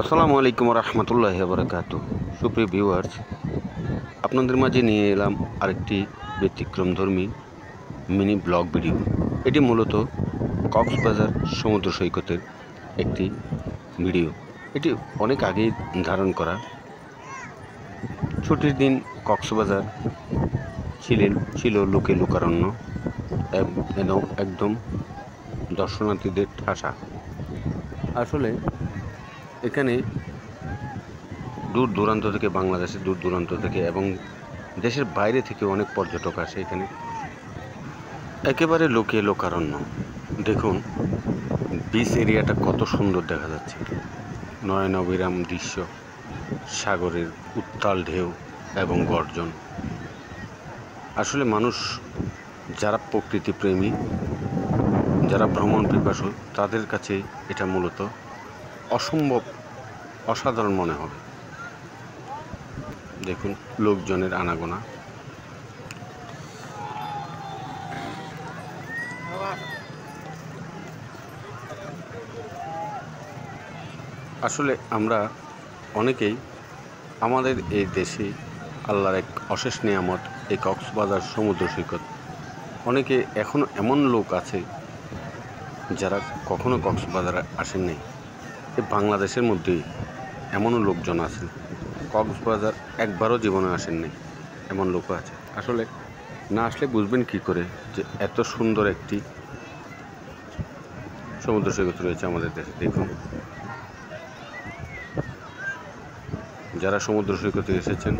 আসসালামু আলাইকুম রহমতুল্লাহি বারাকাতু। সুপ্রিয় ভিউয়ার্স, আপনাদের মাঝে নিয়ে এলাম আরেকটি ব্যতিক্রমধর্মী মিনি ব্লগ ভিডিও। এটি মূলত কক্সবাজার সমুদ্র সৈকতের একটি ভিডিও। এটি অনেক আগেই ধারণ করা। ছুটির দিন কক্সবাজার ছিল লোকে লোকারণ্য, একদম দর্শনার্থীদের ঠাসা। আসলে এখানে দূর দূরান্ত থেকে, বাংলাদেশের দূর দূরান্ত থেকে এবং দেশের বাইরে থেকে অনেক পর্যটক আসে এখানে। একেবারে লোকে লোকারণ্য। দেখুন বিচ এরিয়াটা কত সুন্দর দেখা যাচ্ছে, নয়নাভিরাম দৃশ্য, সাগরের উত্তাল ঢেউ এবং গর্জন। আসলে মানুষ যারা প্রকৃতিপ্রেমী, যারা ভ্রমণ পিপাসু, তাদের কাছে এটা মূলত অসম্ভব অসাধারণ মনে হবে। দেখুন লোকজনের আনাগোনা। আসলে আমরা অনেকেই আমাদের এই দেশে আল্লাহর এক অশেষ নিয়ামত এই কক্সবাজার সমুদ্র সৈকত। অনেকে এখনও এমন লোক আছে যারা কখনো কক্সবাজারে আসেন নাই। এই বাংলাদেশের মধ্যেই এমনও লোকজন আছেন কক্সবাজার একবারও জীবনে আসেন নাই, এমন লোকও আছে। আসলে না আসলে বুঝবেন কি করে যে এত সুন্দর একটি সমুদ্র সৈকত রয়েছে আমাদের দেশে। দেখুন যারা সমুদ্র সৈকতে এসেছেন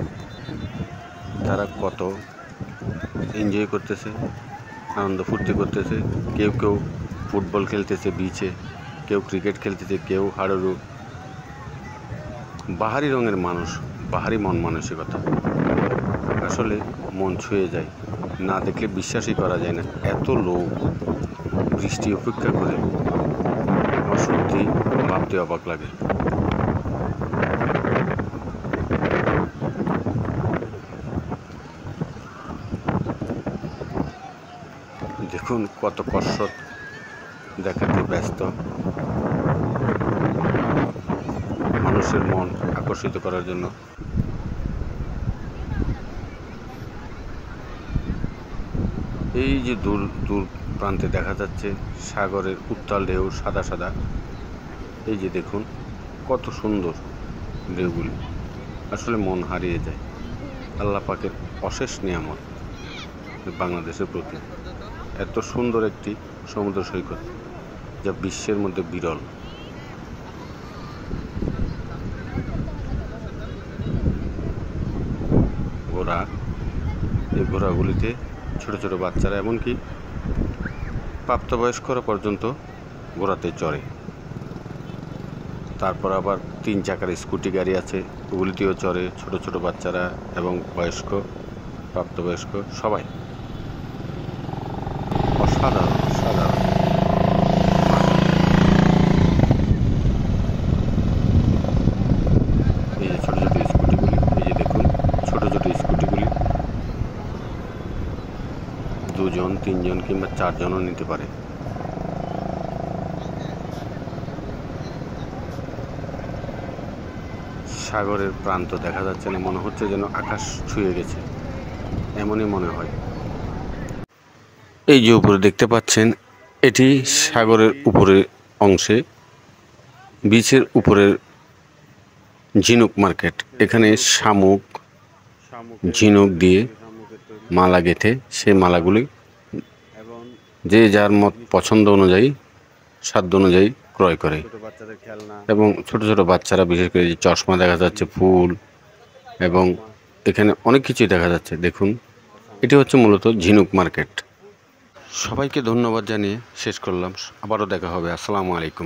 তারা কত এনজয় করতেছে, আনন্দ ফুর্তি করতেছে। কেউ কেউ ফুটবল খেলতেছে বিচে, কেউ ক্রিকেট খেলতেছে, কেউ হাডুডু। বাহারি রঙের মানুষ, বাহারি মন মানসিকতা। আসলে মন ছুঁয়ে যায়, না দেখলে বিশ্বাসই করা যায় না এত লোক বৃষ্টি অপেক্ষা করে। সত্যি ভাবতে অবাক লাগে। দেখুন কত কসরত দেখাতে ব্যস্ত, মানুষের মন আকর্ষিত করার জন্য। এই যে দূর দূর প্রান্তে দেখা যাচ্ছে সাগরের উত্তাল ঢেউ, সাদা সাদা। এই যে দেখুন কত সুন্দর ঢেউগুলি, আসলে মন হারিয়ে যায়। আল্লাহ পাকের অশেষ নিয়ামত বাংলাদেশের প্রতি। এত সুন্দর একটি সমুদ্র সৈকত যা বিশ্বের মধ্যে বিরল। ঘোড়া, এই ঘোড়াগুলিতে ছোট ছোট বাচ্চারা এমনকি প্রাপ্তবয়স্করা পর্যন্ত ঘোড়াতে চড়ে। তারপর আবার 3 চাকার স্কুটি গাড়ি আছে, ওগুলিতেও চড়ে ছোট ছোট বাচ্চারা এবং বয়স্ক, প্রাপ্তবয়স্ক সবাই। অসাধারণ অসাধারণ। এই যে ছোট ছোট স্কুটিগুলি, এই যে দেখুন ছোট ছোট স্কুটিগুলি 2 জন 3 জন কিংবা 4 জনও নিতে পারে। সাগরের প্রান্ত দেখা যাচ্ছে না, মনে হচ্ছে যেন আকাশ ছুঁয়ে গেছে, এমনই মনে হয়। এই যে উপরে দেখতে পাচ্ছেন, এটি সাগরের উপরের অংশে, বিচের উপরের ঝিনুক মার্কেট। এখানে শামুক, ঝিনুক দিয়ে মালা গেঁথে সেই মালাগুলি যে যার মত পছন্দ অনুযায়ী, সাধ্য অনুযায়ী ক্রয় করে। এবং ছোট ছোট বাচ্চারা, বিশেষ করে যে চশমা দেখা যাচ্ছে, ফুল এবং এখানে অনেক কিছুই দেখা যাচ্ছে। দেখুন এটি হচ্ছে মূলত ঝিনুক মার্কেট। সবাইকে ধন্যবাদ জানিয়ে শেষ করলাম। আবারও দেখা হবে। আসসালামু আলাইকুম।